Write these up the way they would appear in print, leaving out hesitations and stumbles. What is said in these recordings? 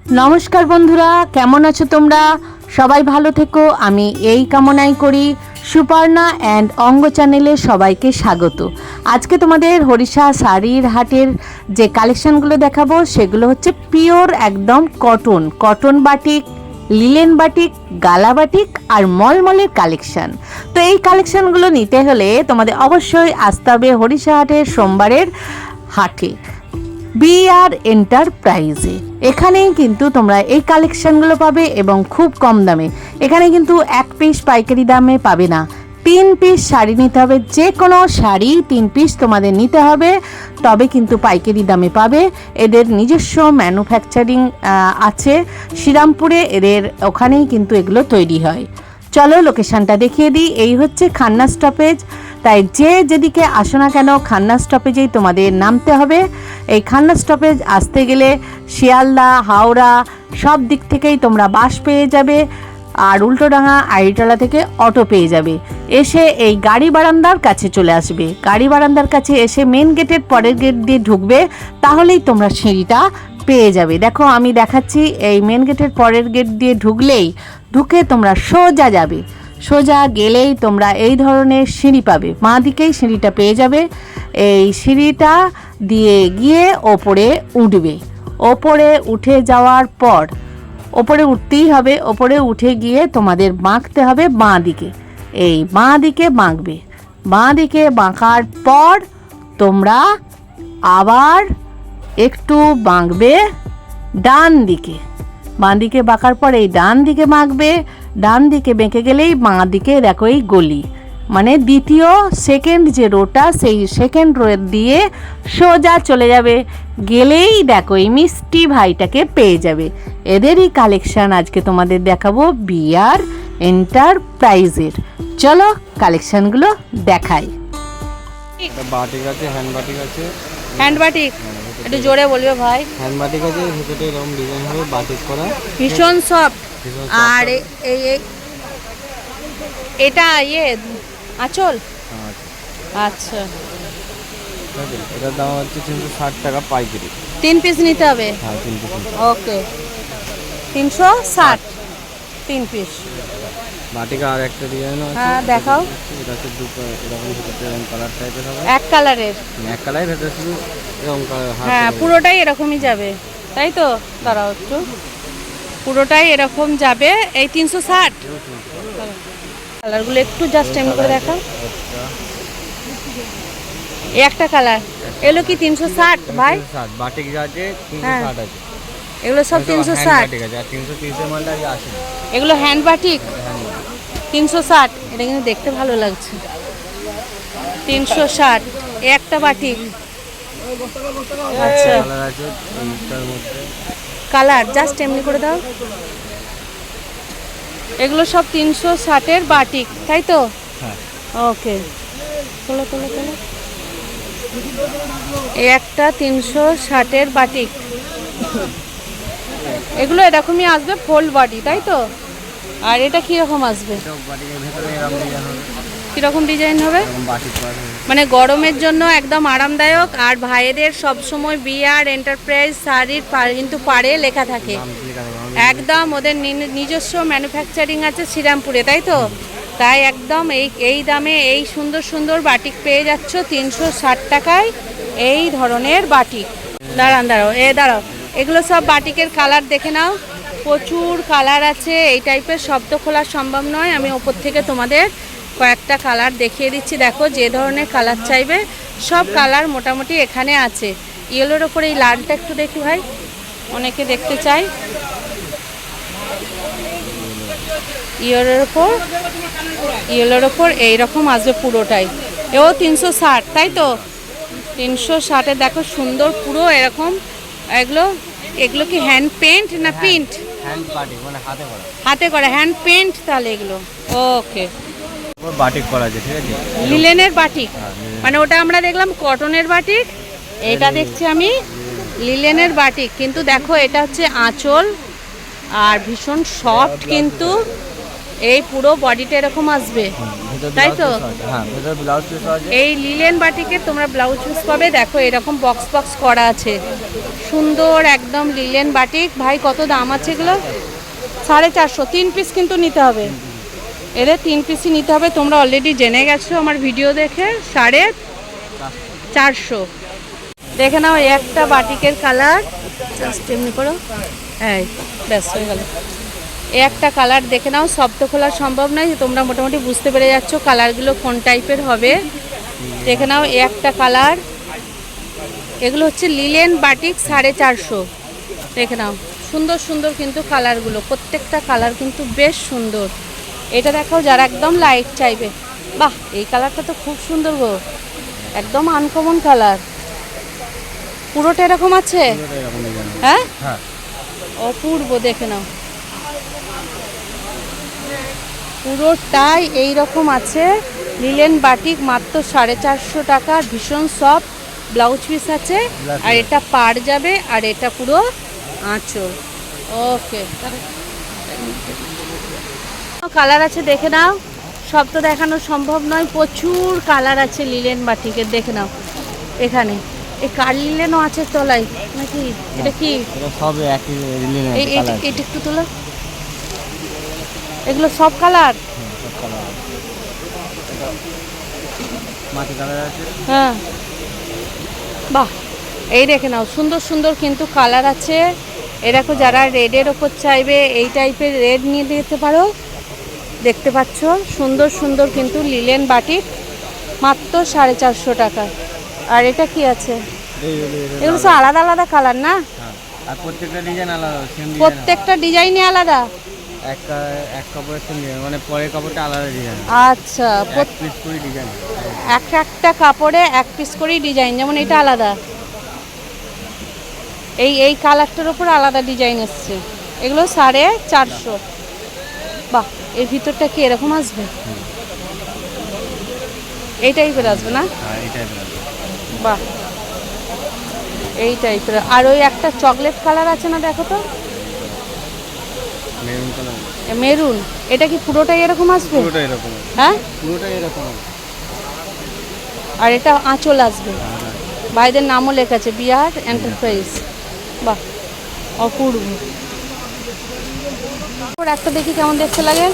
নমস্কার বন্ধুরা, কেমন আছো তোমরা? সবাই ভালো থেকো, আমি এই কামনাই করি। সুপর্ণা অ্যান্ড অঙ্গ চ্যানেলে সবাইকে স্বাগত। আজকে তোমাদের হরিষা শাড়ির হাটের যে কালেকশানগুলো দেখাবো সেগুলো হচ্ছে পিওর একদম কটন বাটিক, লিলেন বাটিক, গালা বাটিক আর মলমলের কালেকশান। তো এই কালেকশানগুলো নিতে হলে তোমাদের অবশ্যই আসতে হবে হরিষা হাটের সোমবারের হাটে, বিআর এন্টারপ্রাইজে। এখানেই কিন্তু তোমরা এই কালেকশানগুলো পাবে এবং খুব কম দামে। এখানে কিন্তু এক পিস পাইকারি দামে পাবে না, 3 পিস শাড়ি নিতে হবে। যে কোনো শাড়ি 3 পিস তোমাদের নিতে হবে, তবে কিন্তু পাইকারি দামে পাবে। এদের নিজস্ব ম্যানুফ্যাকচারিং আছে শ্রীরামপুরে, এদের ওখানেই কিন্তু এগুলো তৈরি হয়। চলো লোকেশানটা দেখিয়ে দিই। এই হচ্ছে খান্না স্টপেজ। তাই যে যেদিকে আসো না কেন খান্না স্টপেজেই তোমাদের নামতে হবে। এই খান্না স্টপেজ আসতে গেলে শিয়ালদা, হাওড়া সব দিক থেকেই তোমরা বাস পেয়ে যাবে, আর উল্টোডাঙা আইটলা থেকে অটো পেয়ে যাবে। এসে এই গাড়ি বারান্দার কাছে চলে আসবে। গাড়ি বারান্দার কাছে এসে মেন গেটের পরের গেট দিয়ে ঢুকবে, তাহলেই তোমরা সিঁড়িটা পেয়ে যাবে। দেখো আমি দেখাচ্ছি, এই মেন গেটের পরের গেট দিয়ে ঢুকে তোমরা সোজা যাবে। সোজা গেলেই তোমরা এই ধরনের সিঁড়ি পাবে, বাঁ দিকেই সিঁড়িটা পেয়ে যাবে। এই সিঁড়িটা দিয়ে গিয়ে ওপরে উঠবে। ওপরে উঠে যাওয়ার পর ওপরে উঠতেই হবে। ওপরে উঠে গিয়ে তোমাদের বাঁকতে হবে বাঁ দিকে। এই বাঁ দিকে বাঁকবে। বাঁ দিকে বাঁকার পর তোমরা আবার একটু বাঁকবে ডান দিকে। বাঁ দিকে বাঁকার পর এই ডান দিকে বাঁকবে। ডান দিকে বেঁকে গেলেই বাঁ দিকে দেখো এই গলি, মানে দ্বিতীয় সেকেন্ড যে রোটা, সেই সেকেন্ড রো দিয়ে সোজা চলে যাবে। গেলেই দেখো এই মিষ্টি ভাইটাকে পেয়ে যাবে। এদেরই কালেকশান আজকে তোমাদের দেখাবো বিআর এন্টারপ্রাইজের। চলো কালেকশানগুলো দেখাই। বাটিক আছে, হ্যান্ড বাটিক আছে। হ্যান্ড বাটিক একটু জোরে বলবে ভাই। হ্যান্ড বাটিক আছে, ভিতরে এরকম ডিজাইন হবে বাটিক করা, ভীষণ সফট। আর এটা আঁচল। আচ্ছা, এটার দাম হচ্ছে 360 টাকা পাইকারি। 3 পিস নিতে হবে। হ্যাঁ 3 পিস। ওকে, 360 3 পিস। বাটিক আর একটা ডিজাইন আছে। হ্যাঁ দেখাও। এটা হচ্ছে দুটো এরকম ভিতরে এরকম কালার টাইপের হবে। এক কালারের। এক কালার ভেতরে শুধু এরকম কালার। হ্যাঁ পুরোটাই এরকমই যাবে, তাই তো? দাঁড়াও একটু, পুরোটাই এরকম যাবে। এই 360 কালারগুলো একটু জাস্ট এমনি করে দেখাও। এই একটা কালার এগুলো কি 360 ভাই? বাটিক যা আছে 360 আছে। এগুলো সব 360। বাটিক আছে আর 330 এর মালটা আছে। এগুলো হ্যান্ড বাটিক 360। এটা কিন্তু দেখতে ভালো লাগছে। 360 এই একটা বাটিক। আচ্ছা কালার আছে এইটার মধ্যে। কালার জাস্ট এমনি করে দাও। এগুলো সব 360 এর বাটিক, তাই তো? হ্যাঁ। ওকে, তোলো। এই একটা 360 এর বাটিক। এগুলো এরকমই আসবে ফোল্ড বডি, তাই তো? আর এটা কিরকম আসবে? কিরকম ডিজাইন হবে? মানে গরমের জন্য একদম আরামদায়ক। আর ভাইয়েদের সবসময় বিআর এন্টারপ্রাইজ শাড়ির কিন্তু পাড়ে লেখা থাকে একদম। ওদের নিজস্ব ম্যানুফ্যাকচারিং আছে শ্রীরামপুরে, তাই তো? তাই একদম এই দামে এই সুন্দর সুন্দর বাটিক পেয়ে যাচ্ছ 360 টাকায়। এই ধরনের বাটিক। দাঁড়াও, এগুলো সব বাটিকের কালার দেখে নাও। প্রচুর কালার আছে। এই টাইপের শব্দ খোলা সম্ভব নয়। আমি ওপর থেকে তোমাদের কয়েকটা কালার দেখিয়ে দিচ্ছি। দেখো যে ধরনের কালার চাইবে সব কালার মোটামুটি এখানে আছে। ইয়েলোর ওপর এই লালটা একটু দেখি ভাই, অনেকে দেখতে চায়। ইয়েলোর ওপর এইরকম আসবে পুরোটাই। এও 360, তাই তো? 360 দেখো সুন্দর পুরো এরকম। এগুলো কি হ্যান্ড পেন্ট না প্রিন্ট? হ্যান্ড বাটিক মানে হাতে করা হ্যান্ড পেন্ট তাহলে এগুলো। ওকে, বাটিক করা আছে, ঠিক আছে। লিলেনের বাটিক, মানে ওটা আমরা দেখলাম কটনের বাটিক, এটা দেখছি আমি লিলেনের বাটিক। কিন্তু দেখো এটা হচ্ছে আঁচল আর ভীষণ সফট, কিন্তু এই পুরো বডিটা এরকম আসবে, তাই তো? হ্যাঁ, ভেতরে ব্লাউজ পিস আছে। এই লিলেন বাটিকে তোমরা ব্লাউজ পিস পাবে। দেখো এরকম বক্স বক্স করা আছে, সুন্দর একদম লিলেন বাটিক। ভাই কত দাম আছে এগুলো? 450। 3 পিস কিন্তু নিতে হবে, এদের 3 পিসই নিতে হবে। তোমরা অলরেডি জেনে গেছো আমার ভিডিও দেখে। 450। দেখে নাও এই একটা বাটিকের কালার, জাস্ট এমনি করো, এই ব্যাস হয়ে গেল। এই একটা কালার দেখে নাও, সব তো খোলা সম্ভব নয়, তোমরা মোটামুটি বুঝতে পেরে যাচ্ছ কালারগুলো কোন টাইপের হবে। দেখে নাও এই একটা কালার, এগুলো হচ্ছে লিলেন বাটিক 450। দেখে নাও সুন্দর সুন্দর কিন্তু কালারগুলো, প্রত্যেকটা কালার কিন্তু বেশ সুন্দর। এটা দেখাও যারা একদম লাইট চাইবে। বাহ, এই কালারটা তো খুব সুন্দর গো, একদম আনকমন কালার। পুরোটা এরকম আছে? হ্যাঁ, অপূর্ব। দেখে নাও পুরোটাই এই রকম আছে। লিলেন বাটিক মাত্র 450 টাকা, ভীষণ সফট। ব্লাউজ পিস আছে, আর এটা পাড় যাবে, আর এটা পুরো আঁচল। ওকে, কালার আছে দেখে নাও, সব তো দেখানো সম্ভব নয়, প্রচুর কালার আছে লিলেন বাটিকের। দেখে নাও এখানে এই কার লিলেনও আছে তলায় নাকি? এটা কি? সব একই লিলেন কালার। এটা একটু তোলো, এগুলো সব কালার? মাটি কালার আছে। হ্যাঁ, বাহ, এই দেখে নাও সুন্দর সুন্দর কিন্তু কালার আছে। এরকম যারা রেডের ওপর চাইবে এই টাইপের রেড নিয়ে দিতে পারো। দেখতে পাচ্ছ সুন্দর সুন্দর কিন্তু লিলেন বাটিক মাত্র 450 টাকা। আর এটা কি আছে? এগুলো সব আলাদা আলাদা কালার না? আর প্রত্যেকটা ডিজাইন আলাদা, প্রত্যেকটা ডিজাইনই আলাদা। এক কাপড়ের সঙ্গে মানে পরের কাপড়টা আলাদা ডিজাইন। আচ্ছা, পিস করে ডিজাইন, একটা কাপড়ে 1 পিস করেই ডিজাইন, যেমন এটা আলাদা, এই কালারটার উপর আলাদা ডিজাইন এসছে। এগুলো 450। বাহ, এর ভিতরটা কি এরকম আসবে? এই টাইপের আসবে না? বাহ, এই টাইপের। আর ওই একটা চকলেট কালার আছে না, দেখো তো, মেরুন কালার। মেরুন, এটা কি পুরোটাই এরকম আসবে? পুরোটাই এরকম। হ্যাঁ, পুরোটাই এরকম। আর এটা আঁচল আসবে। ভাইদের নামও লেখা আছে, বিহার এন্টারপ্রাইজ। বাহ, অপূর্ব। একটা দেখি কেমন দেখতে লাগে।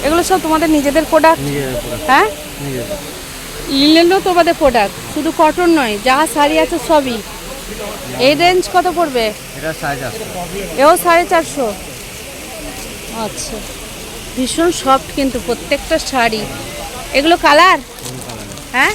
এগুলো সব তোমাদের নিজেদের প্রোডাক্ট? হ্যাঁ, লিলেনও তোমাদের প্রোডাক্ট, শুধু কটন নয়, যা শাড়ি আছে সবই। এই রেঞ্জ কত পড়বে? এটা 450। এও 450। আচ্ছা, ভীষণ সফট কিন্তু প্রত্যেকটা শাড়ি। এগুলো কালার? হ্যাঁ,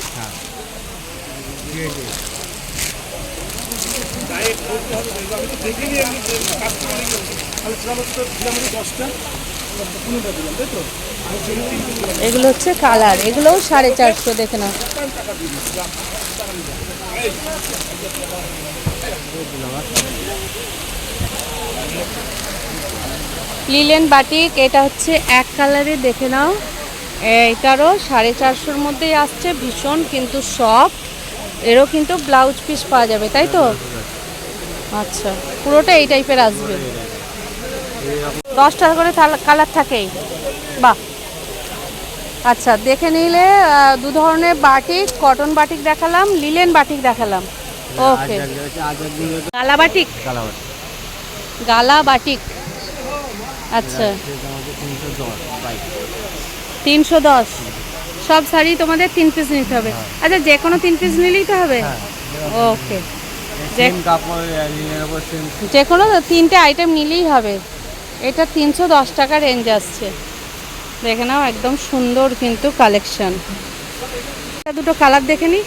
এগুলো হচ্ছে কালার, এগুলোও 450। দেখে নাও লিলেন বাটিক, এটা হচ্ছে এক কালারে। দেখে নাও এটারও 450-র মধ্যেই আসছে, ভীষণ কিন্তু সফট। এরও কিন্তু ব্লাউজ পিস পাওয়া যাবে, তাই তো? আচ্ছা, পুরোটা এই টাইপের আসবে। 10টা করে কালার থাকেই। বাহ, আচ্ছা, দেখে নিলে দু ধরনের বাটিক, কটন বাটিক দেখালাম, লিলেন বাটিক দেখালাম। ওকে, গালা বাটিক, গালা বাটিক। আচ্ছা, 310। সব শাড়ি তোমাদের 3 পিস নিতে হবে? আচ্ছা, যে কোনো 3 পিস নিলেই তো হবে? ওকে, যে কোনো 3টে আইটেম নিলেই হবে। এটা 310 টাকা রেঞ্জ আসছে। দেখে নাও একদম সুন্দর কিন্তু কালেকশন। দুটো কালার দেখে নি।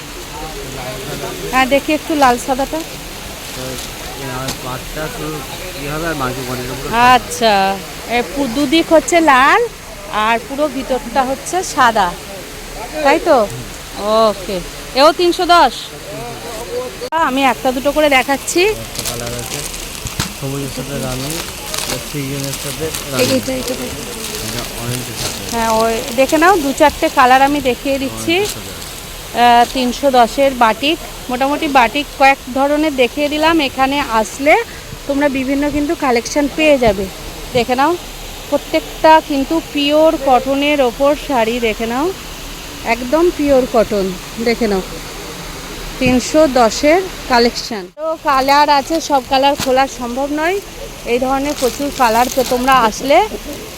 হ্যাঁ, দেখি একটু লাল সাদাটা। আচ্ছা, দুদিক হচ্ছে লাল আর পুরো ভিতরটা হচ্ছে সাদা, তাই তো? ওকে, এও 310। আমি একটা দুটো করে দেখাচ্ছি। হ্যাঁ, ওই দেখে নাও, 2-4টে কালার আমি দেখিয়ে দিচ্ছি। 310-এর বাটিক। মোটামুটি বাটিক কয়েক ধরনের দেখিয়ে দিলাম। এখানে আসলে তোমরা বিভিন্ন কিন্তু কালেকশন পেয়ে যাবে। দেখে নাও, প্রত্যেকটা কিন্তু পিওর কটনের ওপর শাড়ি। দেখে নাও, একদম পিওর কটন। দেখে নাও, 310-এর কালেকশন। তো কালার আছে, সব কালার খোলা সম্ভব নয়। এই ধরনের প্রচুর কালার তো তোমরা আসলে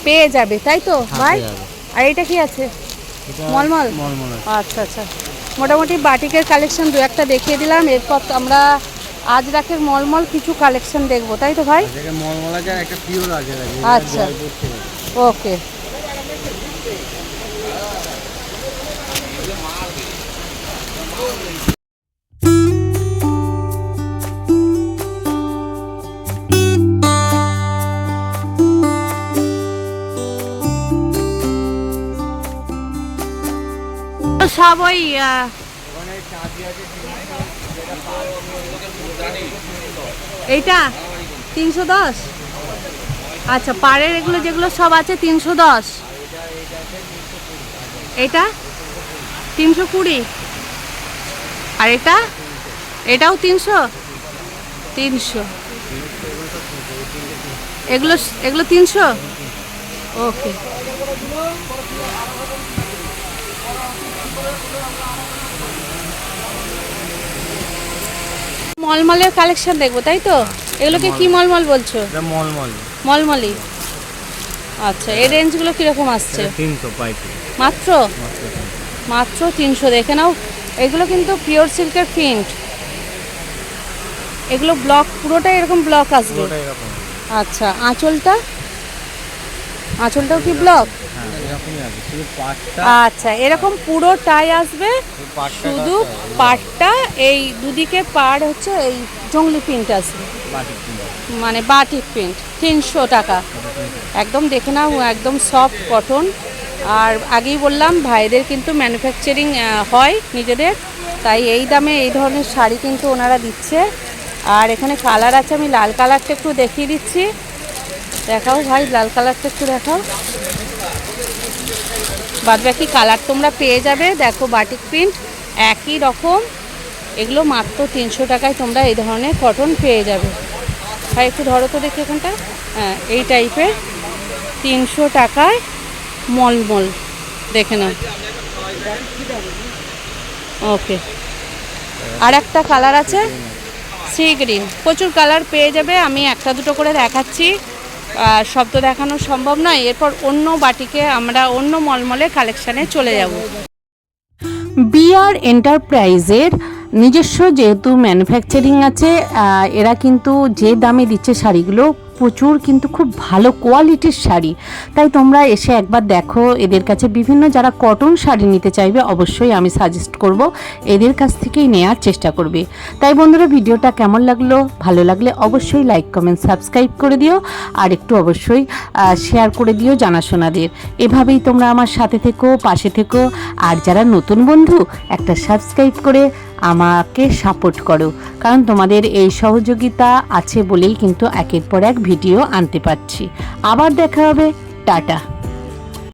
পেয়ে যাবে, তাই তো ভাই? আর এটা কি আছে? মলমল। আচ্ছা আচ্ছা, মোটামুটি বাটিকের কালেকশন দু একটা দেখিয়ে দিলাম। এরপর আমরা আজরাকের মলমল কিছু কালেকশন দেখবো, তাই তো ভাই? মলমল আছে, একটা পিওর আছে। আচ্ছা, ওকে। সব ওই এইটা 310। আচ্ছা, পাড়ের এগুলো যেগুলো সব আছে 310। এটা 320। আর এটাও 300। এগুলো 300। ওকে। মলমলের কালেকশন দেখবো, তাই তো? এগুলোকে কি মলমল বলছো? মলমলি। আচ্ছা, এই রেঞ্জগুলো কিরকম আসছে? 300 মাত্র 300। দেখে নাও, এগুলো কিন্তু পিওর সিল্কের প্রিন্ট। এগুলো ব্লক, পুরোটাই এরকম ব্লক আসবে। আচ্ছা, আঁচলটাও কি ব্লক? আচ্ছা, এরকম পুরোটাই আসবে, শুধু পাড়টা এই দুদিকে পাড় হচ্ছে এই জংলি প্রিন্ট আসবে, মানে বাটিক প্রিন্ট। 300 টাকা একদম। দেখে নাও, একদম সফট কটন। আর আগেই বললাম ভাইদের কিন্তু ম্যানুফ্যাকচারিং হয় নিজেদের, তাই এই দামে এই ধরনের শাড়ি কিন্তু ওনারা দিচ্ছে। আর এখানে কালার আছে, আমি লাল কালারটা একটু দেখিয়ে দিচ্ছি। দেখাও ভাই, লাল কালারটা একটু দেখাও। বাদবাকি কালার তোমরা পেয়ে যাবে। দেখো, বাটিক প্রিন্ট একই রকম। এগুলো মাত্র 300 টাকায় তোমরা এই ধরনের কটন পেয়ে যাবে। ভাই একটু ধরো তো দেখি এখানটা। হ্যাঁ, এই টাইপের 300 টাকায় মলমল। দেখে নাও। ওকে। আর একটা কালার আছে সি গ্রিন। প্রচুর কালার পেয়ে যাবে। আমি একটা দুটো করে দেখাচ্ছি, সব তো দেখানো সম্ভব নয়। এরপর অন্য বাটিকে আমরা অন্য মলমলের কালেকশানে চলে যাব। বিআর এন্টারপ্রাইজের নিজস্ব যেহেতু ম্যানুফ্যাকচারিং আছে, এরা কিন্তু যে দামে দিচ্ছে শাড়িগুলো প্রচুর কিন্তু খুব ভালো কোয়ালিটির শাড়ি। তাই তোমরা এসে একবার দেখো। এদের কাছে বিভিন্ন যারা কটন শাড়ি নিতে চাইবে অবশ্যই আমি সাজেস্ট করব এদের কাছ থেকেই নেওয়ার চেষ্টা করবে। তাই বন্ধুরা, ভিডিওটা কেমন লাগলো? ভালো লাগলে অবশ্যই লাইক কমেন্ট সাবস্ক্রাইব করে দিও, আর একটু অবশ্যই শেয়ার করে দিও জানাশোনাদের। এভাবেই তোমরা আমার সাথে থেকো, পাশে থেকো। আর যারা নতুন বন্ধু, একটা সাবস্ক্রাইব করে আমাকে সাপোর্ট করো, কারণ তোমাদের এই সহযোগিতা আছে বলেই কিন্তু একের পর এক ভিডিও আনতে পারছি। আবার দেখা হবে। টাটা।